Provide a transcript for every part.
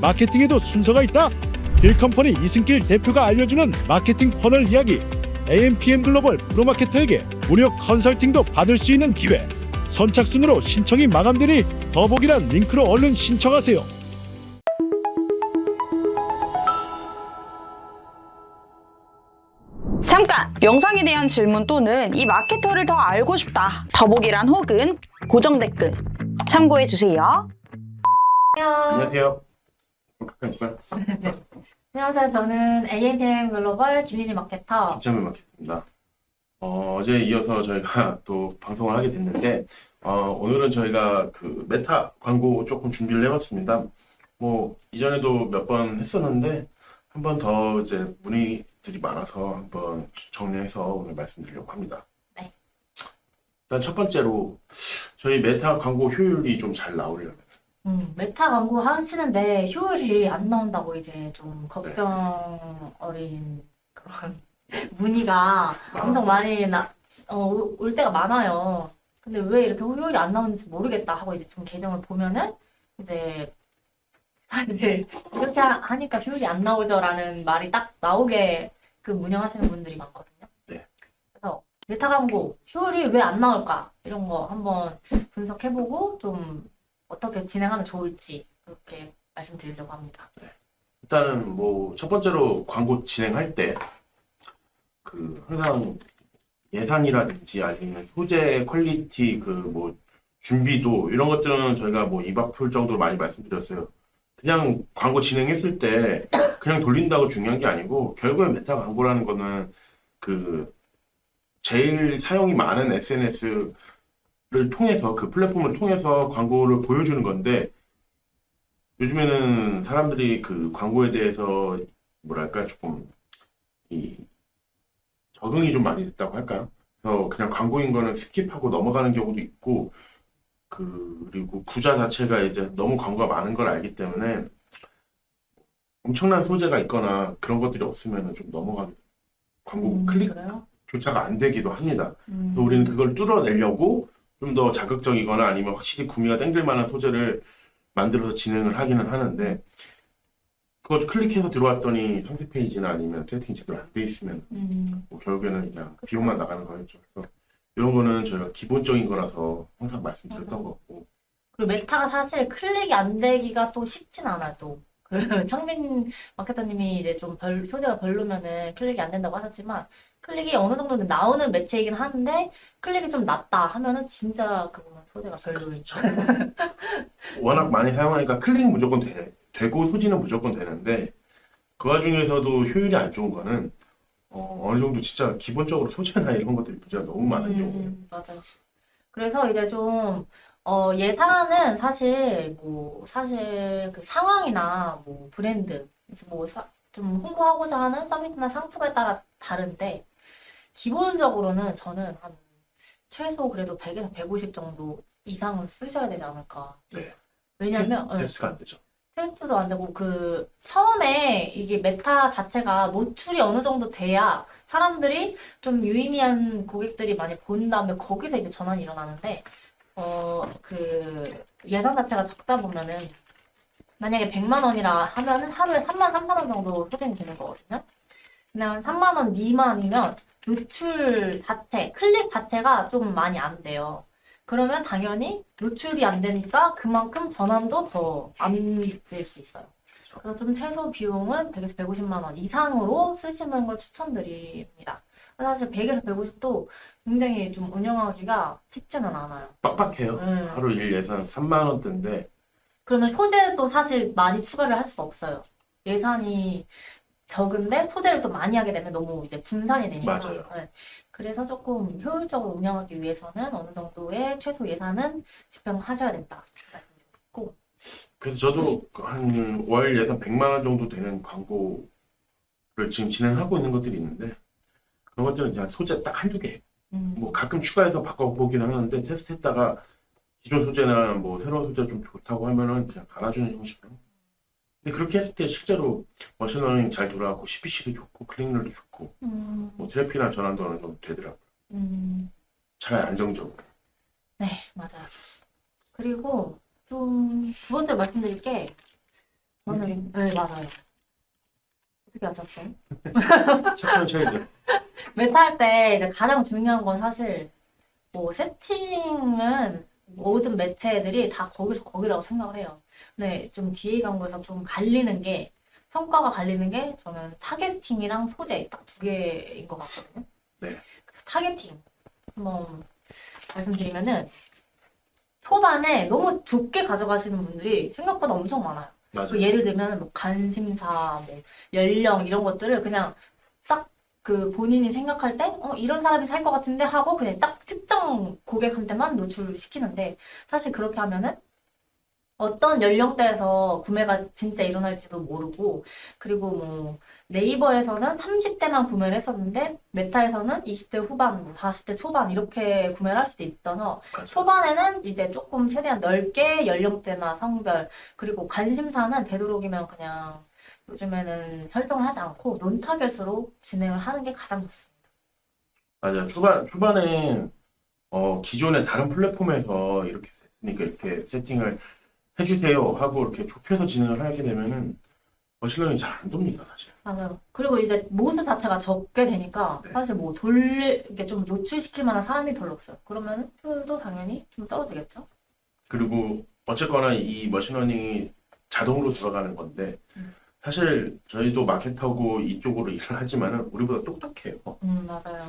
마케팅에도 순서가 있다. 딜컴퍼니 이승길 대표가 알려주는 마케팅 퍼널 이야기. AMPM 글로벌 프로마케터에게 무료 컨설팅도 받을 수 있는 기회. 선착순으로 신청이 마감되니 더보기란 링크로 얼른 신청하세요. 잠깐! 영상에 대한 질문 또는 이 마케터를 더 알고 싶다. 더보기란 혹은 고정 댓글 참고해주세요. 안녕하세요. 안녕하세요. 저는 AMPM 글로벌 김민희 마케터. 김찬민 마케터입니다. 어제 이어서 저희가 또 방송을 하게 됐는데, 오늘은 저희가 그 메타 광고 조금 준비를 해봤습니다. 뭐, 이전에도 몇 번 했었는데, 한 번 더 이제 문의들이 많아서 한번 정리해서 오늘 말씀드리려고 합니다. 네. 일단 첫 번째로, 저희 메타 광고 효율이 좀 잘 나오려면, 메타 광고 하시는데 효율이 안 나온다고 이제 좀 걱정 어린 그런 문의가 엄청 많이 올 때가 많아요. 근데 왜 이렇게 효율이 안 나오는지 모르겠다 하고 이제 좀 계정을 보면은 이제 사실 이렇게 하니까 효율이 안 나오죠라는 말이 딱 나오게 그 운영하시는 분들이 많거든요. 네. 그래서 메타 광고 효율이 왜 안 나올까 이런 거 한번 분석해보고 좀 어떻게 진행하면 좋을지 그렇게 말씀드리려고 합니다. 일단은 뭐, 첫 번째로 광고 진행할 때, 항상 예산이라든지 아니면 소재 퀄리티 뭐 준비도 이런 것들은 저희가 뭐 입 아플 정도로 많이 말씀드렸어요. 그냥 광고 진행했을 때 그냥 돌린다고 중요한 게 아니고 결국에 메타 광고라는 거는 제일 사용이 많은 SNS를 통해서 그 플랫폼을 통해서 광고를 보여주는 건데 요즘에는 사람들이 그 광고에 대해서 뭐랄까 조금 적응이 좀 많이 됐다고 할까요? 그래서 그냥 광고인 거는 스킵하고 넘어가는 경우도 있고, 그리고 구자 자체가 이제 너무 광고가 많은 걸 알기 때문에 엄청난 소재가 있거나 그런 것들이 없으면 좀 넘어가게 광고 그래요? 클릭조차가 안 되기도 합니다. 그래서 음, 우리는 그걸 뚫어내려고 좀 더 자극적이거나 아니면 확실히 구미가 땡길 만한 소재를 만들어서 진행을 하기는 하는데 그것 클릭해서 들어왔더니 상세 페이지나 아니면 세팅이 제대로 안 돼 있으면 뭐 결국에는 그냥 비용만 나가는 거였죠. 그래서 이런 거는 저희가 기본적인 거라서 항상 말씀드렸던 거고. 그리고 메타가 사실 클릭이 안 되기가 또 쉽진 않아요. 또 그 창민 마케터님이 이제 좀 효자가 별로면은 클릭이 안 된다고 하셨지만 클릭이 어느 정도는 나오는 매체이긴 한데 클릭이 좀 낮다 하면은 진짜 그거는 효자가 별로죠. 워낙 많이 사용하니까 클릭 무조건 되고 소지는 무조건 되는데 그 와중에서도 효율이 안 좋은 거는 어느 정도 진짜 기본적으로 소재나 이런 것들이 문제가 너무 많은 경우예요. 맞아요. 그래서 이제 좀 예산은 사실 그 상황이나 뭐 브랜드 그래서 좀 홍보하고자 하는 서비스나 상품에 따라 다른데 기본적으로는 저는 한 최소 그래도 100에서 150 정도 이상은 쓰셔야 되지 않을까. 네. 왜냐면 테스트가 안 되죠. 테스트도 안 되고 처음에 이게 메타 자체가 노출이 어느 정도 돼야 사람들이 좀 유의미한 고객들이 많이 본 다음에 거기서 이제 전환이 일어나는데 예산 자체가 적다 보면은 만약에 100만 원이라 하면은 하루에 3만 3천 원 정도 소진이 되는 거거든요. 그냥 3만 원 미만이면 노출 자체, 클릭 자체가 좀 많이 안 돼요. 그러면 당연히 노출이 안 되니까 그만큼 전환도 더 안 될 수 있어요. 그래서 좀 최소 비용은 100에서 150만 원 이상으로 쓰시는 걸 추천드립니다. 사실 100에서 150도 굉장히 좀 운영하기가 쉽지는 않아요. 빡빡해요. 하루 일 예산 3만 원대인데 그러면 소재도 사실 많이 추가를 할 수 없어요. 예산이 적은데 소재를 또 많이 하게 되면 너무 이제 분산이 되니까. 맞아요. 네. 그래서 조금 효율적으로 운영하기 위해서는 어느 정도의 최소 예산은 집행하셔야 된다. 말씀드리고. 그래서 저도 한 월 예산 100만 원 정도 되는 광고를 지금 진행하고 있는 것들이 있는데 그런 것들은 그냥 소재 딱 한두 개. 뭐 가끔 추가해서 바꿔보긴 하는데 테스트했다가 기존 소재나 뭐 새로운 소재 좀 좋다고 하면은 그냥 갈아주는 형식으로. 근데 그렇게 했을 때 실제로 머신러닝 잘 돌아가고 CPC도 좋고 클릭률도 좋고 뭐 트래픽이나 전환도 어느 정도 되더라고요. 차라리 안정적으로. 네, 맞아요. 그리고 좀 두 번째 말씀드릴 게 저는 네 맞아요. 어떻게 아셨어요? 착한 차이죠. 메타 할 때 이제 가장 중요한 건 사실 뭐 세팅은 모든 매체들이 다 거기서 거기라고 생각을 해요. 근데 좀 DA 광고에서 좀 갈리는 게 성과가 갈리는 게 저는 타겟팅이랑 소재 딱 두 개인 것 같거든요. 네. 그래서 타겟팅 한번 말씀드리면은 초반에 너무 좁게 가져가시는 분들이 생각보다 엄청 많아요. 맞아요. 그 예를 들면 뭐 관심사, 뭐 연령 이런 것들을 그냥 딱 그 본인이 생각할 때 이런 사람이 살 것 같은데 하고 그냥 딱 특정 고객한테만 노출시키는데 사실 그렇게 하면은 어떤 연령대에서 구매가 진짜 일어날지도 모르고 그리고 뭐 네이버에서는 30대만 구매를 했었는데 메타에서는 20대 후반, 뭐 40대 초반 이렇게 구매를 할 수도 있어서 맞아요. 초반에는 이제 조금 최대한 넓게 연령대나 성별 그리고 관심사는 되도록이면 그냥 요즘에는 설정을 하지 않고 논타겟으로 진행을 하는 게 가장 좋습니다. 맞아요. 초반에 기존의 다른 플랫폼에서 이렇게 그러니까 이렇게 세팅을 해주세요 하고 이렇게 좁혀서 진행을 하게 되면은 머신러닝이 잘 안 돕니다, 사실. 맞아요. 그리고 이제 모드 자체가 적게 되니까 네. 사실 뭐 이게 좀 노출시킬 만한 사람이 별로 없어요. 그러면 표도 당연히 좀 떨어지겠죠? 그리고 어쨌거나 이 머신러닝이 자동으로 들어가는 건데 사실 저희도 마케터고 이쪽으로 일을 하지만은 우리보다 똑똑해요. 맞아요.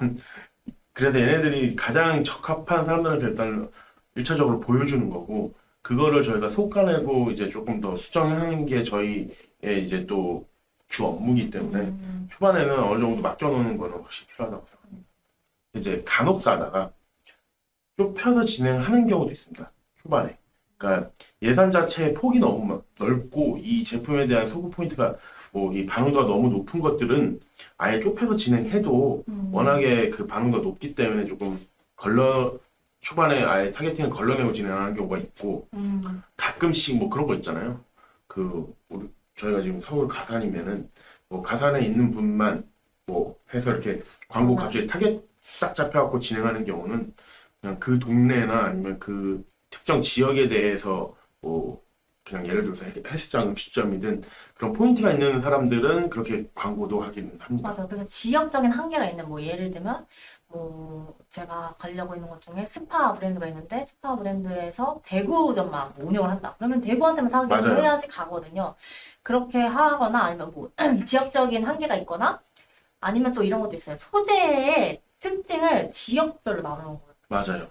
그래서 얘네들이 가장 적합한 사람들한테 일단 1차적으로 보여주는 거고 그거를 저희가 솎아내고 이제 조금 더 수정하는 게 저희의 이제 또 주 업무이기 때문에 초반에는 어느 정도 맡겨놓는 거는 확실히 필요하다고 생각합니다. 이제 간혹 가다가 좁혀서 진행하는 경우도 있습니다. 초반에. 그러니까 예산 자체의 폭이 너무 넓고 이 제품에 대한 소구 포인트가 뭐 이 반응도가 너무 높은 것들은 아예 좁혀서 진행해도 워낙에 그 반응도가 높기 때문에 조금 초반에 아예 타겟팅을 걸러내고 진행하는 경우가 있고 가끔씩 뭐 그런 거 있잖아요. 저희가 지금 서울 가산이면은 뭐 가산에 있는 분만 뭐 해서 이렇게 광고 갑자기 타겟 딱 잡혀갖고 진행하는 경우는 그냥 그 동네나 아니면 그 특정 지역에 대해서 뭐 그냥 예를 들어서 헬스장, 음식점이든 그런 포인트가 있는 사람들은 그렇게 광고도 하긴 합니다. 맞아요. 그래서 지역적인 한계가 있는 뭐 예를 들면 뭐 제가 가려고 있는 것 중에 스파 브랜드가 있는데 스파 브랜드에서 대구점만 뭐 운영을 한다. 그러면 대구한테만 타겟을 맞아요. 해야지 가거든요. 그렇게 하거나 아니면 뭐 지역적인 한계가 있거나 아니면 또 이런 것도 있어요. 소재의 특징을 지역별로 나누는 거예요. 맞아요.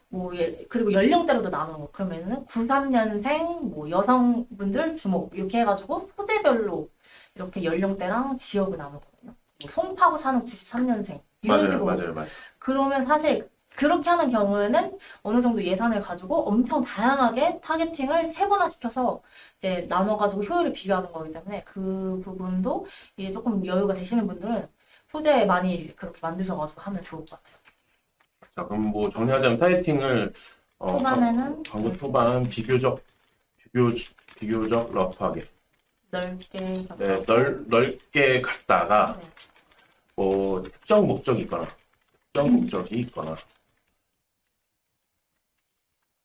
그리고 연령대로도 나누는 거. 그러면은 93년생 뭐 여성분들 주목 이렇게 해가지고 소재별로 이렇게 연령대랑 지역을 나누거든요. 뭐 송파구 사는 93년생 이런 식으로. 맞아요. 그러면 사실 그렇게 하는 경우에는 어느 정도 예산을 가지고 엄청 다양하게 타겟팅을 세분화시켜서 이제 나눠가지고 효율을 비교하는 거기 때문에 그 부분도 이게 조금 여유가 되시는 분들은 소재 많이 그렇게 만드셔가지고 하면 좋을 것 같아요. 자, 그럼 뭐 정리하자면 타겟팅을 초반에는 광고 초반 비교적 러프하게 넓게 네, 넓게 갔다가 네. 뭐 특정 목적이 있거나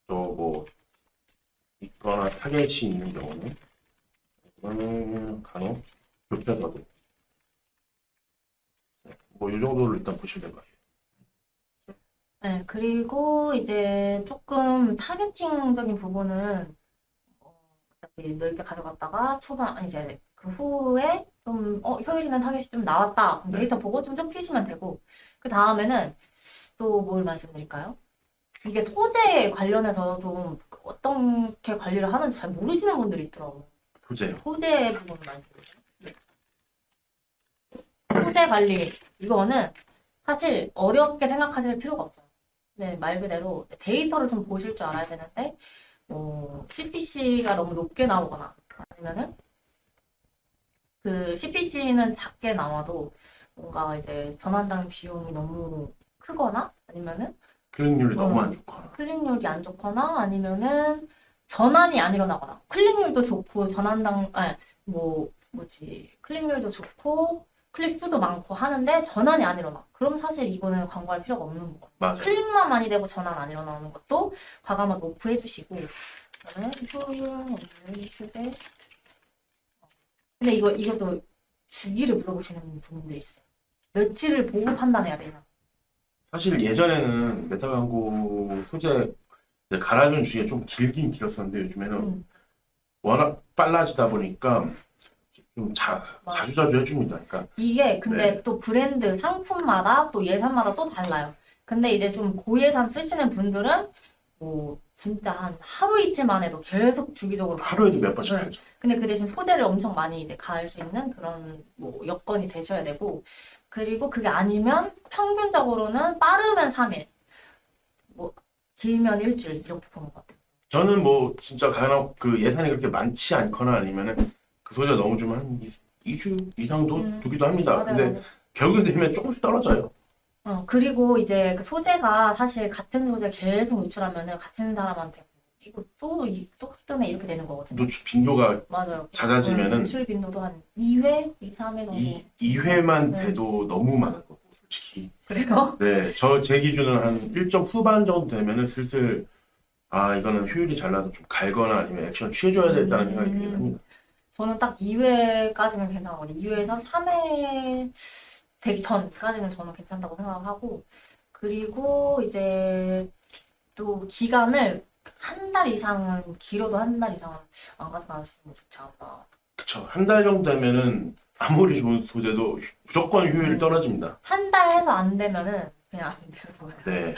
또 뭐 있거나 타겟이 있는 경우는 이거는 간혹 좁혀서도 뭐 이 정도를 일단 보시면 될 것 같아요. 네, 그리고 이제 조금 타겟팅적인 부분은 어차피 넓게 가져갔다가 초반 이제 그 후에 좀 효율 있는 타겟이 좀 나왔다. 그럼 네. 데이터 보고 좀 좁히시면 되고 그 다음에는 또 뭘 말씀드릴까요? 이게 소재 관련해서 좀 어떻게 관리를 하는지 잘 모르시는 분들이 있더라고요. 소재요. 소재 부분 많이 모르시죠? 네. 소재 관리 이거는 사실 어렵게 생각하실 필요가 없어요. 네, 말 그대로 데이터를 좀 보실 줄 알아야 되는데 CPC가 너무 높게 나오거나 아니면은 그 CPC는 작게 나와도 뭔가 이제 전환당 비용이 너무 크거나 아니면은 클릭률이 너무 안 좋거나 클릭률이 안 좋거나 아니면은 전환이 안 일어나거나 클릭률도 좋고 클릭률도 좋고 클릭 수도 많고 하는데 전환이 안 일어나. 그럼 사실 이거는 광고할 필요가 없는 거예요. 맞아요. 클릭만 많이 되고 전환 안 일어나는 것도 과감하게 오프해 주시고 그다음에 효율, 소재 근데 이것도 주기를 물어보시는 분들이 있어요. 며칠을 보고 판단해야 되냐. 사실 예전에는 메타 광고 소재 이제 갈아주는 주기가 좀 길긴 길었었는데 요즘에는 음. 워낙 빨라지다 보니까 좀 맞아. 자주자주 해줍니다. 그러니까 이게 근데 네. 또 브랜드 상품마다 또 예산마다 또 달라요. 근데 이제 좀 고예산 쓰시는 분들은 뭐 진짜 한 하루 이틀만 해도 계속 주기적으로 하루에도 몇 번씩 네. 하죠. 근데 그 대신 소재를 엄청 많이 이제 갈 수 있는 그런 뭐 여건이 되셔야 되고, 그리고 그게 아니면 평균적으로는 빠르면 3일, 뭐 길면 일주일 이렇게 보는 것 같아요. 저는 뭐 진짜 간혹 그 예산이 그렇게 많지 않거나 아니면은 그 소재 너무 좀 한 2주 이상도 두기도 합니다. 맞아요, 근데 맞아요. 결국에 되면 조금씩 떨어져요. 그리고 이제 그 소재가 사실 같은 소재 계속 노출하면은 같은 사람한테 이거 또 뜨네 이렇게 되는 거거든요. 노출 빈도가 맞아요. 잦아지면은 노출 빈도도 한 2회, 2, 3회 정도. 2회만 네. 돼도 너무 많은 거고 솔직히. 그래요? 네, 제 기준은 한 1점 후반 정도 되면은 슬슬 아 이거는 효율이 잘 나도 좀 갈거나 아니면 액션 취해줘야 되겠다는 생각이 들긴 합니다. 저는 딱 2회까지는 괜찮거든요. 2회에서 3회 되기 전까지는 저는 괜찮다고 생각을 하고, 그리고 이제 또 기간을 한 달 이상은, 길어도 한 달 이상은 안 가져가시면 좋지 않나. 그쵸. 한 달 정도 되면은 아무리 좋은 소재도 무조건 효율이 떨어집니다. 한 달 해서 안 되면은 그냥 안 되는 거예요. 네.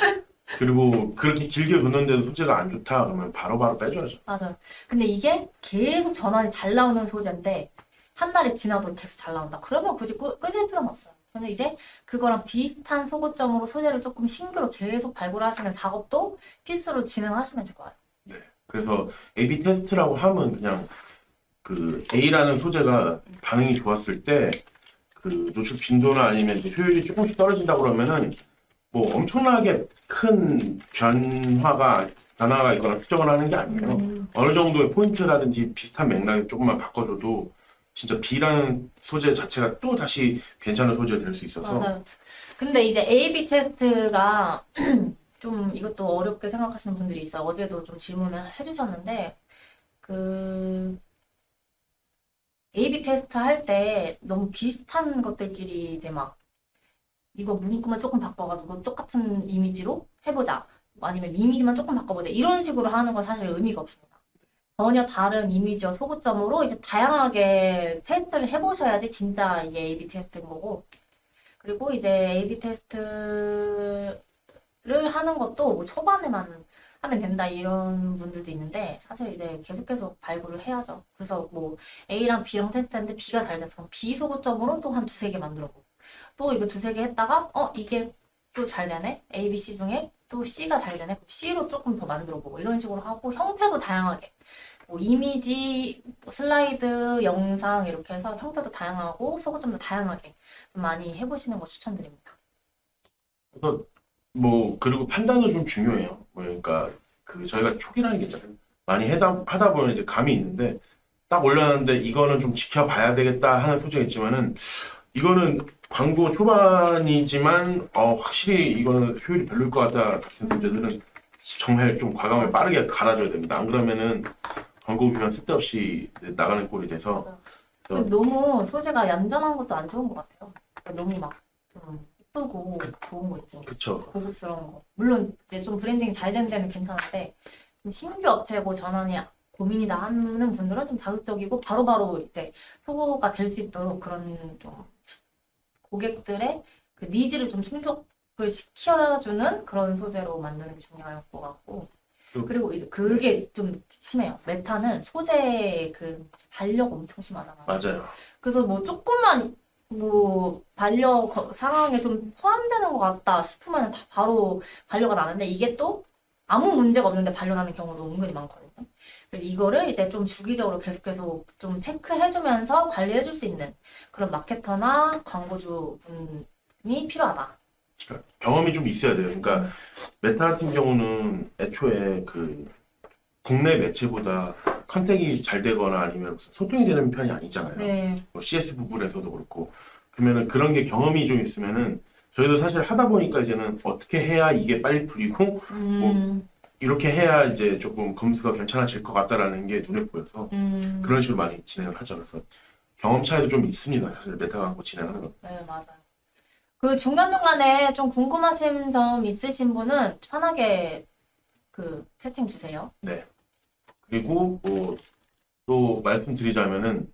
그리고 그렇게 길게 뒀는데도 소재가 안 좋다 그러면 바로바로 빼줘야죠. 맞아요. 근데 이게 계속 전환이 잘 나오는 소재인데 한 달이 지나도 계속 잘 나온다. 그러면 굳이 끄질 필요는 없어요. 근데 이제 그거랑 비슷한 소고점으로 소재를 조금 신규로 계속 발굴하시는 작업도 필수로 진행하시면 좋아요. 네. 그래서 A/B 테스트라고 하면 그냥 그 A라는 소재가 반응이 좋았을 때 그 노출 빈도나 아니면 이제 효율이 조금씩 떨어진다 그러면은 뭐 엄청나게 큰 변화가 있거나 수정을 하는 게 아니에요. 어느 정도의 포인트라든지 비슷한 맥락을 조금만 바꿔줘도 진짜 B라는 소재 자체가 또 다시 괜찮은 소재가 될 수 있어서 맞아요. 근데 이제 A/B 테스트가 좀 이것도 어렵게 생각하시는 분들이 있어요. 어제도 좀 질문을 해주셨는데 그 A/B 테스트 할 때 너무 비슷한 것들끼리 이제 막 이거 문구만 조금 바꿔가지고 똑같은 이미지로 해보자. 아니면 이미지만 조금 바꿔보자. 이런 식으로 하는 건 사실 의미가 없습니다. 전혀 다른 이미지와 소구점으로 이제 다양하게 테스트를 해보셔야지 진짜 이게 A/B 테스트인 거고. 그리고 이제 A/B 테스트를 하는 것도 뭐 초반에만 하면 된다 이런 분들도 있는데 사실 이제 계속해서 발굴을 해야죠. 그래서 뭐 A랑 B랑 테스트했는데 B가 잘 됐어. B 소구점으로 또 한 두세 개 만들어보고 또 이거 두세 개 했다가 이게 또 잘 되네. A, B, C 중에 또 C가 잘 되네. 그럼 C로 조금 더 만들어보고 이런 식으로 하고 형태도 다양하게 뭐 이미지, 슬라이드, 영상 이렇게 해서 형태도 다양하고 소구점도 다양하게 좀 많이 해보시는 거 추천드립니다. 그래서 뭐 그리고 판단도 좀 중요해요. 뭐 그러니까 그 저희가 촉이라는 게 있잖아요. 많이 하다 보면 이제 감이 있는데 딱 올려놨는데 이거는 좀 지켜봐야 되겠다 하는 소재가 있지만은 이거는 광고 초반이지만 확실히 이거는 효율이 별로일 것 같다 같은 소재들은 정말 좀 과감하게 빠르게 갈아줘야 됩니다. 안 그러면은 광고비만 쓸데없이 나가는 꼴이 돼서 근데 너무 소재가 얌전한 것도 안 좋은 것 같아요. 너무 막 좀 예쁘고 좋은 거 있죠. 그쵸. 고급스러운 거. 물론 이제 좀 브랜딩이 잘 된 데는 괜찮은데 좀 신규 업체고 전환이 고민이다 하는 분들은 좀 자극적이고 바로바로 이제 소거가 될 수 있도록 그런 좀 고객들의 그 니즈를 좀 충족을 시켜주는 그런 소재로 만드는 게 중요할 것 같고. 그리고 이제 그게 좀 심해요. 메타는 소재 그 반려가 엄청 심하잖아요. 맞아요. 그래서 뭐 조금만 뭐 반려 상황에 좀 포함되는 것 같다 싶으면 다 바로 반려가 나는데 이게 또 아무 문제가 없는데 반려 나는 경우도 은근히 많거든요. 그래서 이거를 이제 좀 주기적으로 계속해서 좀 체크해주면서 관리해줄 수 있는 그런 마케터나 광고주 분이 필요하다. 경험이 좀 있어야 돼요. 그러니까 메타 같은 경우는 애초에 그 국내 매체보다 컨택이 잘 되거나 아니면 소통이 되는 편이 아니잖아요. 네. 뭐 CS 부분에서도 그렇고 그러면은 그런 게 경험이 좀 있으면은 저희도 사실 하다 보니까 이제는 어떻게 해야 이게 빨리 풀리고 뭐 이렇게 해야 이제 조금 검수가 괜찮아질 것 같다라는 게 눈에 보여서 그런 식으로 많이 진행을 하죠. 그래서 경험 차이도 좀 있습니다. 사실 메타 광고 진행하는 거. 네, 맞아요. 그 중간중간에 좀 궁금하신 점 있으신 분은 편하게 그 채팅 주세요. 네. 그리고 뭐 또 말씀드리자면은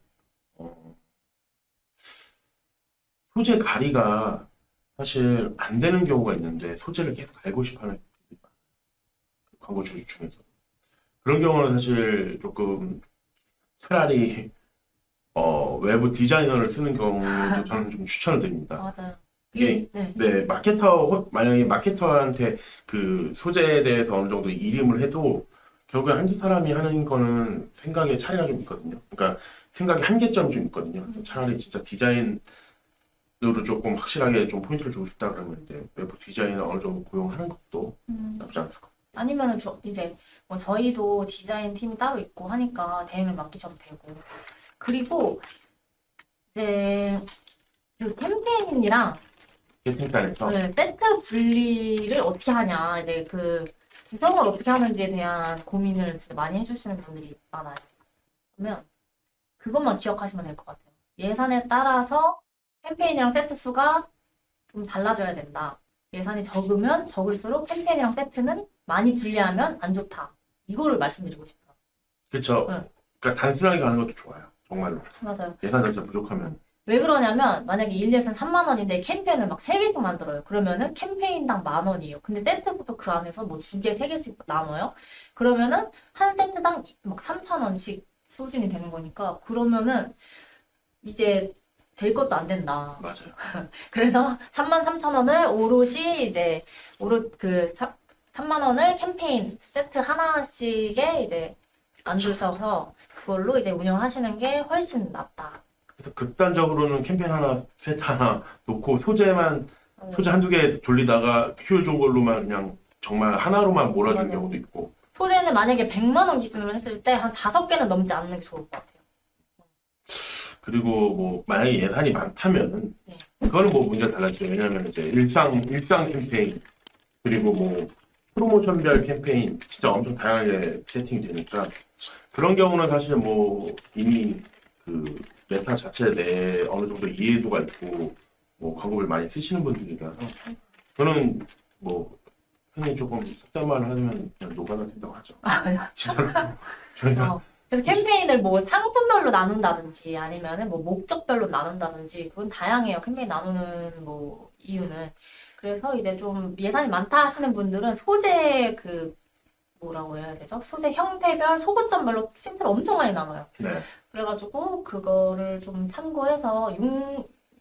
소재 가리가 사실 안 되는 경우가 있는데 소재를 계속 알고 싶어하는 광고주 중에서 그런 경우는 사실 조금 차라리 외부 디자이너를 쓰는 경우도 저는 좀 추천을 드립니다. 맞아요. 이게 네. 네, 만약에 마케터한테 그 소재에 대해서 어느 정도 이름을 해도 결국에 한두 사람이 하는 거는 생각의 차이가 좀 있거든요. 그러니까 생각의 한계점이 좀 있거든요. 그래서 차라리 진짜 디자인으로 조금 확실하게 좀 포인트를 주고 싶다 그러면 이제 외부 디자이너 어느 정도 고용하는 것도 나쁘지 않을 것 같아요. 아니면은 이제 뭐 저희도 디자인 팀이 따로 있고 하니까 대행을 맡기셔도 되고. 그리고 이제 그 캠페인이랑 채팅단에서 네, 세트 분리를 어떻게 하냐, 이제 그 구성을 어떻게 하는지에 대한 고민을 진짜 많이 해주시는 분들이 많아요. 그러면 그것만 기억하시면 될 것 같아요. 예산에 따라서 캠페인이랑 세트 수가 좀 달라져야 된다. 예산이 적으면 적을수록 캠페인이랑 세트는 많이 분리하면 안 좋다. 이거를 말씀드리고 싶어요. 그렇죠. 네. 그러니까 단순하게 가는 것도 좋아요. 정말로. 맞아요. 예산 자체가 부족하면. 왜 그러냐면 만약에 1예산 3만 원인데 캠페인을 막 3개씩 만들어요. 그러면은 캠페인당 10,000원이에요. 근데 세트수도 그 안에서 뭐 2개, 3개씩 나눠요. 그러면은 한 세트당 막 3,000원씩 소진이 되는 거니까 그러면은 이제 될 것도 안 된다. 맞아요. 그래서 33,000원을 오롯이 이제 그 3만 원을 캠페인 세트 하나씩에 이제 만드셔서 그걸로 이제 운영하시는 게 훨씬 낫다. 그래서 극단적으로는 캠페인 하나, 세트 하나 놓고 소재 한두 개 돌리다가 효율 좋은 걸로만 그냥 정말 하나로만 몰아주는 맞아요. 경우도 있고. 소재는 만약에 100만 원 기준으로 했을 때 한 5개는 넘지 않는 게 좋을 것 같아요. 그리고 뭐 만약에 예산이 많다면은 네. 그거는 뭐 문제가 달라지죠. 왜냐하면 이제 일상 캠페인 그리고 뭐 프로모션별 캠페인 진짜 엄청 다양하게 세팅이 되니까 그런 경우는 사실 뭐 이미 그 메타 자체 내에 어느 정도 이해도가 있고 뭐 광고를 많이 쓰시는 분들이라서 저는 뭐 흔히 조금 속된 말을 하면 그냥 노가다 된다고 하죠. 진짜로 저희가 그래서 캠페인을 뭐 상품별로 나눈다든지 아니면은 뭐 목적별로 나눈다든지 그건 다양해요. 캠페인 나누는 뭐 이유는. 그래서 이제 좀 예산이 많다 하시는 분들은 소재 그 뭐라고 해야 되죠? 소재 형태별, 소고점별로 세트를 엄청 많이 나눠요. 네. 그래가지고 그거를 좀 참고해서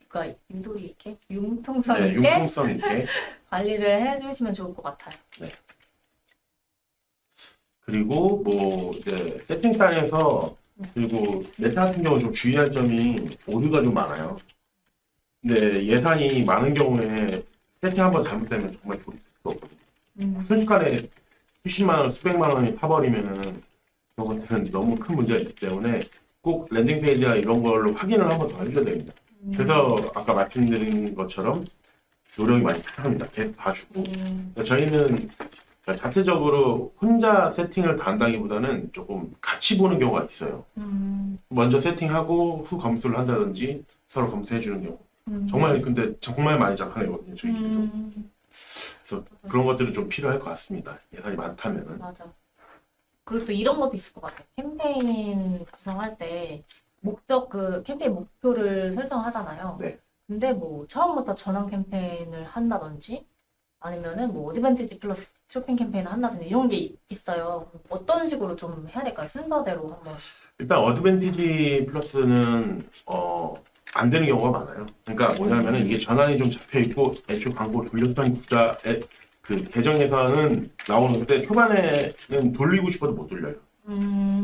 그러니까 유도리 있게 융통성 네, 있게 융통성 있게. 관리를 해주시면 좋을 것 같아요. 그리고 뭐 이제 세팅단에서 그리고 메타 같은 경우 좀 주의할 점이 오류가 좀 많아요. 근데 예산이 많은 경우에 세팅 한번 잘못되면 정말 돌이킬 수 없거든요. 순식간에 수십만 원, 수백만 원이 타버리면은 그것들은 너무 큰 문제가 있기 때문에 꼭 랜딩 페이지나 이런 걸로 확인을 한번 더 해줘야 됩니다. 그래서 아까 말씀드린 것처럼 노력이 많이 필요합니다. 계속 봐주고. 그러니까 저희는 자체적으로 혼자 세팅을 다 한다기보다는 조금 같이 보는 경우가 있어요. 먼저 세팅하고 후 검수를 한다든지 서로 검수해주는 경우. 정말 근데 정말 많이 잡아내거든요. 저희 집도. 그래서 그런 것들은 좀 필요할 것 같습니다. 예산이 많다면은. 맞아. 그리고 또 이런 것도 있을 것 같아요. 캠페인 구성할 때 목적 그 캠페인 목표를 설정하잖아요. 네. 근데 뭐 처음부터 전환 캠페인을 한다든지 아니면은 뭐 어드밴티지 플러스 쇼핑 캠페인을 한다든지 이런 게 있어요. 어떤 식으로 좀 해야 될까요? 순서대로 한번. 일단 어드밴티지 플러스는 안 되는 경우가 많아요. 그러니까 뭐냐면은 이게 전환이 좀 잡혀 있고 애초에 광고를 돌렸던 구자의 그 계정에서는 나오는데 초반에는 돌리고 싶어도 못 돌려요.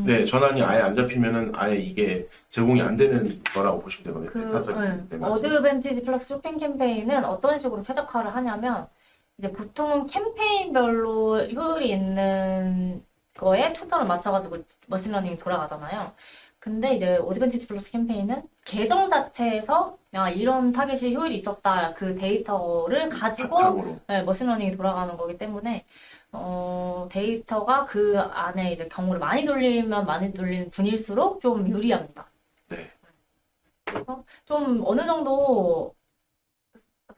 네, 전환이 아예 안 잡히면은 아예 이게 제공이 안 되는 거라고 보시면 되거든요. 어드밴티지 플러스 쇼핑 캠페인은 어떤 식으로 최적화를 하냐면 이제 보통은 캠페인별로 효율이 있는 거에 초점을 맞춰가지고 머신러닝이 돌아가잖아요. 근데 이제 어드밴티지 플러스 캠페인은 계정 자체에서 야 이런 타겟이 효율이 있었다 그 데이터를 가지고 네, 머신러닝이 돌아가는 거기 때문에 데이터가 그 안에 이제 경우를 많이 돌리면 많이 돌리는 분일수록 좀 유리합니다. 네. 그래서 좀 어느 정도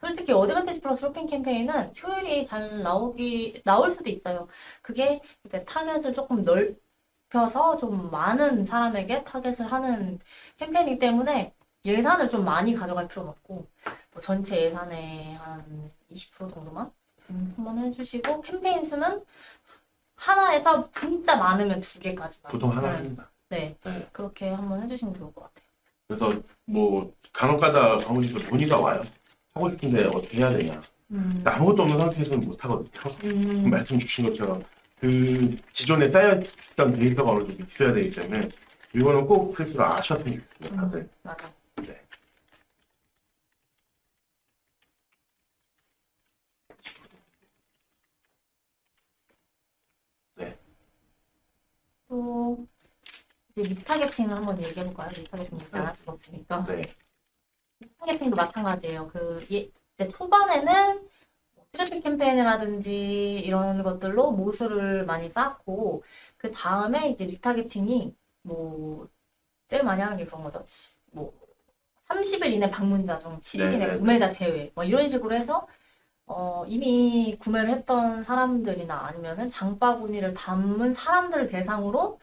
솔직히 어드밴티지 플러스 쇼핑 캠페인은 효율이 잘 나올 수도 있어요. 그게 이제 타겟을 조금 넓혀서 좀 많은 사람에게 타겟을 하는 캠페인이기 때문에 예산을 좀 많이 가져갈 필요는 없고 뭐 전체 예산의 한 20% 정도만 한번 해주시고 캠페인 수는 하나에서 진짜 많으면 2개까지 보통 하나 합니다. 네, 네. 그렇게 한번 해주시면 좋을 것 같아요. 그래서 뭐 간혹가다 광고주도 문의가 와요. 하고 싶은데 어떻게 해야 되냐. 근데 아무것도 없는 상태에서는 못 하거든요. 말씀 주신 것처럼 그 기존에 쌓여있던 데이터가 어느 정도 있어야 되기 때문에 이거는 꼭 필수로 아셨으면 좋겠습니다. 다들. 맞아. 네. 네. 또 이제 리타겟팅을 한번 얘기해볼까요? 리타겟팅 얘기 안 할 수가 없으니까. 네. 리타겟팅도 마찬가지예요. 이제 초반에는 뭐 트래픽 캠페인이라든지 이런 것들로 모수를 많이 쌓고 그 다음에 이제 리타겟팅이 뭐 제일 많이 하는 게 그런 거죠. 뭐 30일 이내 방문자 중 7일 이내 네. 구매자 제외 뭐 이런 식으로 해서 이미 구매를 했던 사람들이나 아니면은 장바구니를 담은 사람들을 대상으로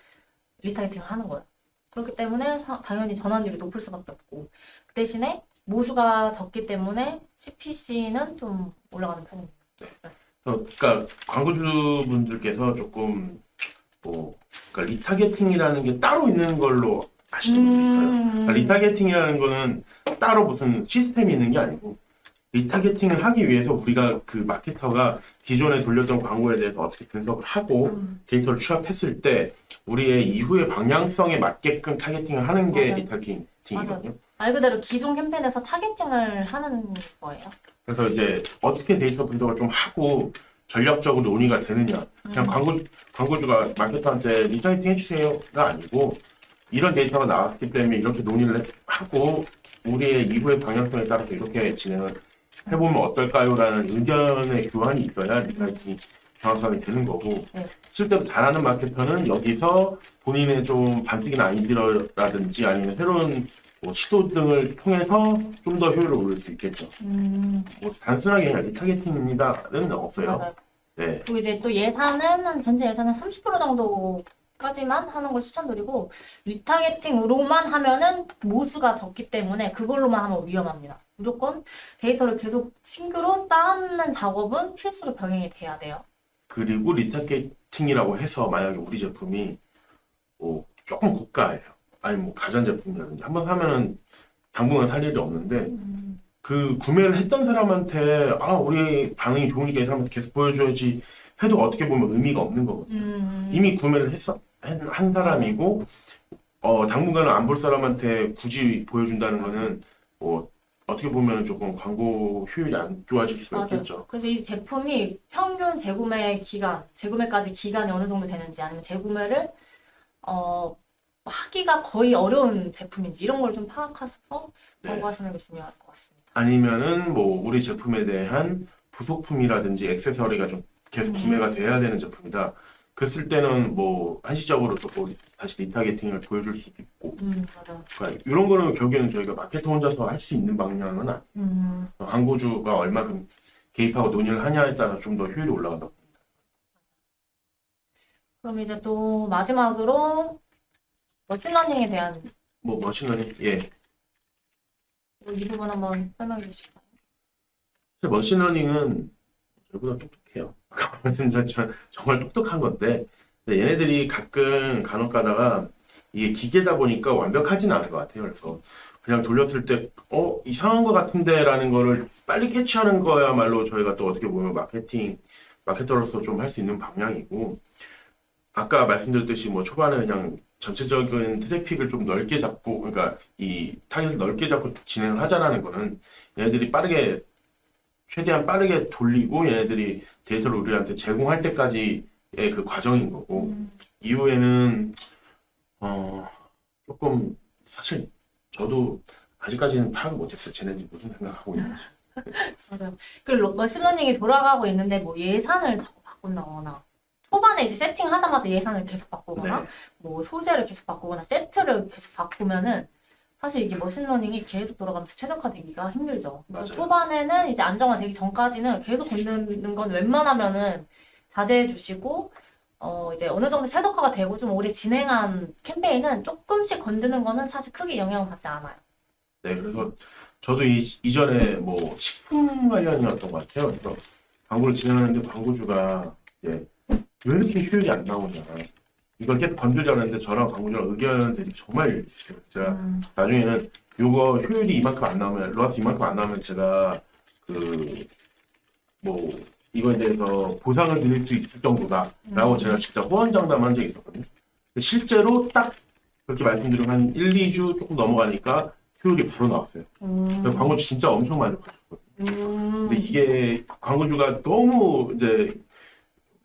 리타겟팅을 하는 거예요. 그렇기 때문에 당연히 전환율이 높을 수밖에 없고 그 대신에 모수가 적기 때문에 CPC는 좀 올라가는 편입니다. 그러니까 광고주분들께서 조금 뭐 그러니까 리타겟팅이라는 게 따로 있는 걸로 아시는 분들 있어요. 그러니까 리타겟팅이라는 거는 따로 무슨 시스템이 있는 게 아니고 리타겟팅을 하기 위해서 우리가 그 마케터가 기존에 돌렸던 광고에 대해서 어떻게 분석을 하고 데이터를 취합했을 때 우리의 이후의 방향성에 맞게끔 타겟팅을 하는 게 맞아요. 리타겟팅이거든요. 말 그대로 기존 캠페인에서 타겟팅을 하는 거예요. 그래서 이제 어떻게 데이터 분석을 좀 하고 전략적으로 논의가 되느냐. 그냥 광고주가 마케터한테 리타겟팅 해주세요가 아니고 이런 데이터가 나왔기 때문에 이렇게 논의를 하고 우리의 이후의 방향성에 따라서 이렇게 진행을 해보면 어떨까요? 라는 의견의 교환이 있어야 리타겟팅이 정확하게 되는 거고 네. 실제로 잘하는 마케터는 여기서 본인의 좀 반칙이나 아이디어라든지 아니면 새로운 뭐 시도 등을 통해서 좀 더 효율을 올릴 수 있겠죠. 뭐 단순하게 그냥 리타겟팅입니다는 없어요. 맞아요. 네. 그리고 이제 또 예산은 한 전체 예산은 30% 정도까지만 하는 걸 추천드리고 리타겟팅으로만 하면은 모수가 적기 때문에 그걸로만 하면 위험합니다. 무조건 데이터를 계속 싱크로 따는 작업은 필수로 병행이 돼야 돼요. 그리고 리타겟팅이라고 해서 만약에 우리 제품이 뭐 조금 고가예요. 아니 뭐 가전제품이라든지 한번 사면은 당분간 살 일이 없는데 그 구매를 했던 사람한테 아 우리 반응이 좋으니까 이 사람한테 계속 보여줘야지 해도 어떻게 보면 의미가 없는 거거든요. 이미 구매를 한 사람이고 당분간은 안 볼 사람한테 굳이 보여준다는 거는 뭐 어떻게 보면 조금 광고 효율이 안 좋아질 수가 맞아요. 있겠죠. 그래서 이 제품이 평균 재구매 기간, 재구매까지 기간이 어느 정도 되는지 아니면 재구매를 하기가 거의 어려운 제품인지 이런 걸 좀 파악해서 네. 광고하시는 게 중요할 것 같습니다. 아니면은 뭐 우리 제품에 대한 부속품이라든지 액세서리가 좀 계속 구매가 돼야 되는 제품이다. 그랬을 때는 뭐 한시적으로 또 다시 리타겟팅을 보여줄 수도 있고 맞아요. 그러니까 이런 거는 결국에는 저희가 마케터 혼자서 할 수 있는 방향은 아니에요. 광고주가 얼마큼 개입하고 논의를 하냐에 따라 좀 더 효율이 올라간다. 그럼 이제 또 마지막으로 머신러닝에 대한 뭐 머신러닝 예. 이 부분 한번 설명해 주실까요? 사실 머신러닝은 저보다 똑똑해요. 아까 말씀드렸지만 정말 똑똑한 건데 근데 얘네들이 가끔 간혹 가다가 이게 기계다 보니까 완벽하지는 않은 것 같아요. 그래서 그냥 돌렸을 때 이상한 것 같은데 라는 거를 빨리 캐치하는 거야말로 저희가 또 어떻게 보면 마케터로서 좀 할 수 있는 방향이고 아까 말씀드렸듯이 뭐 초반에 그냥 전체적인 트래픽을 좀 넓게 잡고 그러니까 이 타겟을 넓게 잡고 진행을 하자라는 거는 얘네들이 최대한 빠르게 돌리고 얘네들이 데이터를 우리한테 제공할 때까지의 그 과정인 거고 이후에는 조금 사실 저도 아직까지는 파악을 못했어요. 쟤네들이 무슨 생각하고 있는지. 맞아요. 그리고 머신러닝이 돌아가고 있는데 뭐 예산을 자꾸 바꾼다거나 초반에 이제 세팅하자마자 예산을 계속 바꾸거나 네. 뭐 소재를 계속 바꾸거나 세트를 계속 바꾸면은 사실 이게 머신러닝이 계속 돌아가면서 최적화되기가 힘들죠. 그래서 맞아요. 초반에는 이제 안정화되기 전까지는 계속 걷는 건 웬만하면은 자제해 주시고, 이제 어느 정도 최적화가 되고 좀 오래 진행한 캠페인은 조금씩 건드는 거는 사실 크게 영향을 받지 않아요. 네, 그래서 저도 이전에 뭐 식품 관련이었던 것 같아요. 그래서 광고를 진행하는데 광고주가 이제 왜 이렇게 효율이 안 나오냐. 이걸 계속 건들려고 하는데 저랑 광고주랑 의견들이 정말 있어요. 제가 나중에는 요거 효율이 이만큼 안 나오면, 로아스 이만큼 안 나오면 제가 뭐 이거에 대해서 보상을 드릴 수 있을 정도다라고 제가 진짜 호언장담한 적이 있었거든요. 근데 실제로 딱 그렇게 말씀드리고 한 1, 2주 조금 넘어가니까 효율이 바로 나왔어요. 그래서 광고주 진짜 엄청 많이 받았거든요. 근데 이게 광고주가 너무 이제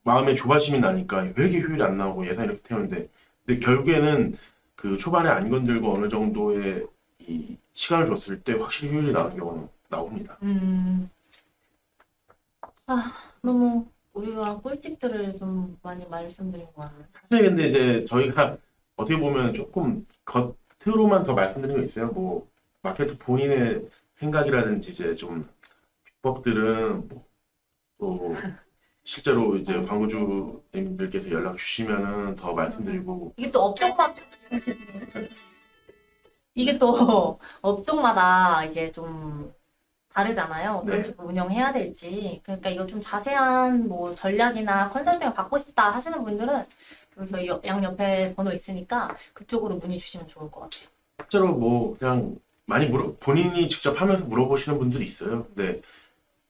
마음에 조바심이 나니까 왜 이렇게 효율이 안 나오고 예산이 이렇게 태우는데, 근데 결국에는 그 초반에 안 건들고 어느 정도의 이 시간을 줬을 때 확실히 효율이 나오는 경우는 나옵니다. 너무 우리가 꿀팁들을 좀 많이 말씀드린 것 같아요. 사실 근데 이제 저희가 어떻게 보면 조금 겉으로만 더 말씀드린 거 있어요. 뭐 마케터 본인의 생각이라든지 이제 좀 비법들은 또 실제로 이제 광고주님들께서 연락 주시면은 더 말씀드리고. 이게 또 업종마다 이게 좀 다르잖아요. 어떤 네. 식으로 운영해야 될지. 그러니까 이거 좀 자세한 뭐 전략이나 컨설팅을 받고 싶다 하시는 분들은 그 저희 양 옆에 번호 있으니까 그쪽으로 문의 주시면 좋을 것 같아요. 실제로 뭐 그냥 많이 본인이 직접 하면서 물어보시는 분들이 있어요. 근데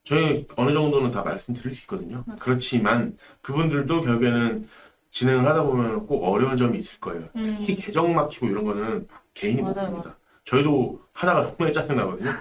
저희 어느 정도는 다 말씀드릴 수 있거든요. 그렇지만 그분들도 결국에는 진행을 하다 보면 꼭 어려운 점이 있을 거예요. 특히 계정 막히고 이런 거는 개인이 못 맞아요, 합니다. 저희도 하다가 정말 짜증나거든요.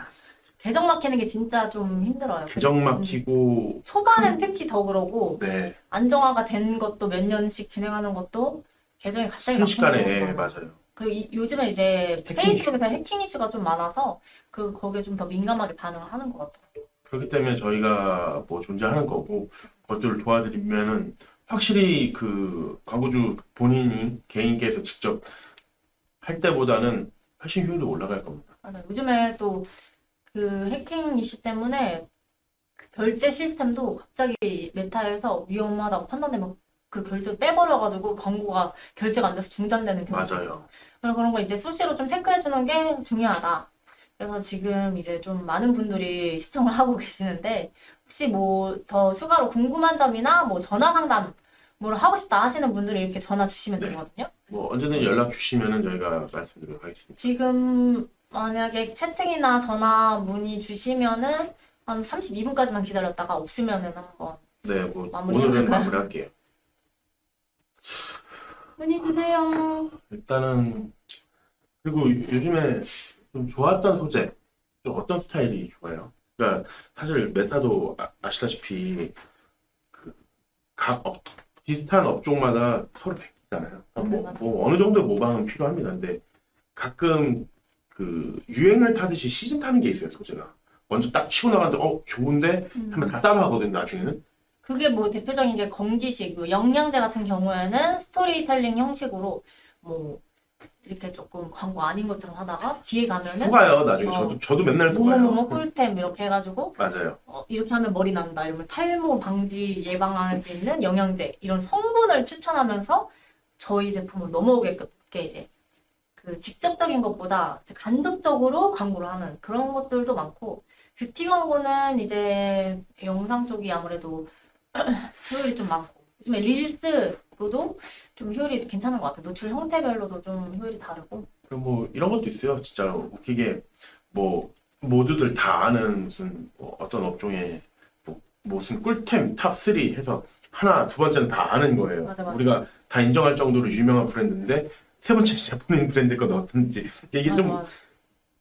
계정 막히는 게 진짜 좀 힘들어요. 계정 막히고 초반엔 특히 더 그러고 네, 안정화가 된 것도 몇 년씩 진행하는 것도 계정이 갑자기 순식간에 막히는 거 맞아요. 그리고 요즘에 이제 해킹 페이스북에서 해킹 이슈가 좀 많아서 거기에 좀 더 민감하게 반응을 하는 것 같아요. 그렇기 때문에 저희가 뭐 존재하는 거고 그것들을 도와드리면은 확실히 그 광고주 본인이 개인께서 직접 할 때보다는 훨씬 효율이 올라갈 겁니다. 맞아요. 요즘에 또 그 해킹 이슈 때문에 그 결제 시스템도 갑자기 메타에서 위험하다고 판단되면 그 결제를 빼버려가지고 광고가 결제가 안 돼서 중단되는 경우가 있어요. 맞아요. 그래서 그런 거 이제 수시로 좀 체크해주는 게 중요하다. 그래서 지금 이제 좀 많은 분들이 시청을 하고 계시는데 혹시 뭐 더 추가로 궁금한 점이나 뭐 전화 상담 뭘 하고 싶다 하시는 분들이 이렇게 전화 주시면 네. 되거든요. 뭐 언제든지 연락 주시면은 저희가 말씀드리도록 하겠습니다. 지금 만약에 채팅이나 전화 문의 주시면은 한 32분까지만 기다렸다가 없으면은 한번 네, 뭐 마무리해볼까요? 오늘은 마무리할게요. 문의 주세요. 일단은 그리고 요즘에 좀 좋았던 소재, 좀 어떤 스타일이 좋아요? 그러니까 사실 메타도 아시다시피 각 비슷한 업종마다 서로 바뀌잖아요. 뭐 어느 정도의 모방은 필요합니다. 근데 가끔 그 유행을 타듯이 시즌 타는 게 있어요, 소재가. 먼저 딱 치고 나가는데 좋은데 하면 다 따라하거든요, 나중에는. 그게 뭐 대표적인 게 건기식, 뭐 영양제 같은 경우에는 스토리텔링 형식으로 뭐 이렇게 조금 광고 아닌 것처럼 하다가 뒤에 가면은 속아요, 나중에. 저도 맨날 뭐뭐뭐 속아요. 꿀템 이렇게 해가지고 맞아요. 이렇게 하면 머리 난다 이러면 탈모 방지 예방할 수 있는 영양제 이런 성분을 추천하면서 저희 제품으로 넘어오게끔 이제 그 직접적인 것보다 이제 간접적으로 광고를 하는 그런 것들도 많고 뷰티 광고는 이제 영상 쪽이 아무래도 효율이 좀 많고 요즘에 릴스로도 좀 효율이 괜찮은 것 같아요. 노출 형태별로도 좀 효율이 다르고 그리고 뭐 이런 것도 있어요. 진짜로 웃기게 뭐 모두들 다 아는 무슨 뭐 어떤 업종에 뭐 무슨 꿀템 탑3 해서 하나 두 번째는 다 아는 거예요. 맞아. 우리가 다 인정할 정도로 유명한 브랜드인데 세 번째 진짜 본인 브랜드 거 넣었는지 이게 좀 맞아.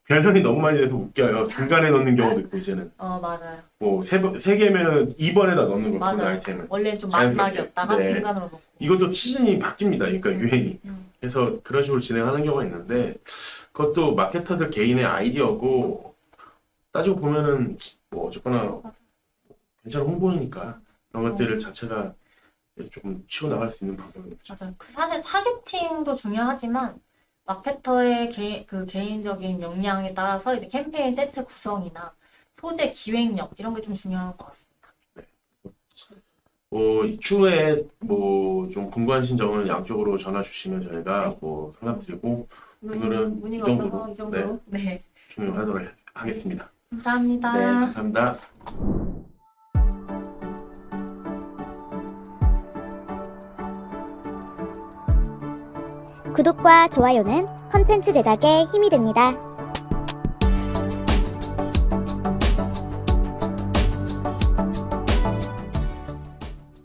변형이 너무 많이 돼서 웃겨요. 중간에 넣는 경우도 있고 이제는 맞아요. 뭐 세 개면 2번에다 넣는 거 그 맞아요. 아이템을. 원래 좀 자연스럽게. 마지막이었다가 네. 중간으로 넣고 이것도 시즌이 바뀝니다. 그러니까 유행이. 음. 그래서 그런 식으로 진행하는 경우가 있는데 그것도 마케터들 개인의 아이디어고 따지고 보면은 뭐 어쨌거나 괜찮은 홍보니까 그런 것들을 자체가 조금 치고 나갈 수 있는 방법이죠. 맞아요. 사실 타겟팅도 중요하지만 마케터의 개인적인 역량에 따라서 이제 캠페인 세트 구성이나 소재 기획력 이런 게 좀 중요한 것 같습니다. 추후에 뭐 좀 궁금하신 점은 양쪽으로 전화 주시면 저희가 네. 뭐 상담드리고 오늘은 문의가 이 없어서 정도로, 이 정도로. 네. 진행하도록 하겠습니다. 감사합니다. 네, 감사합니다. 구독과 좋아요는 컨텐츠 제작에 힘이 됩니다.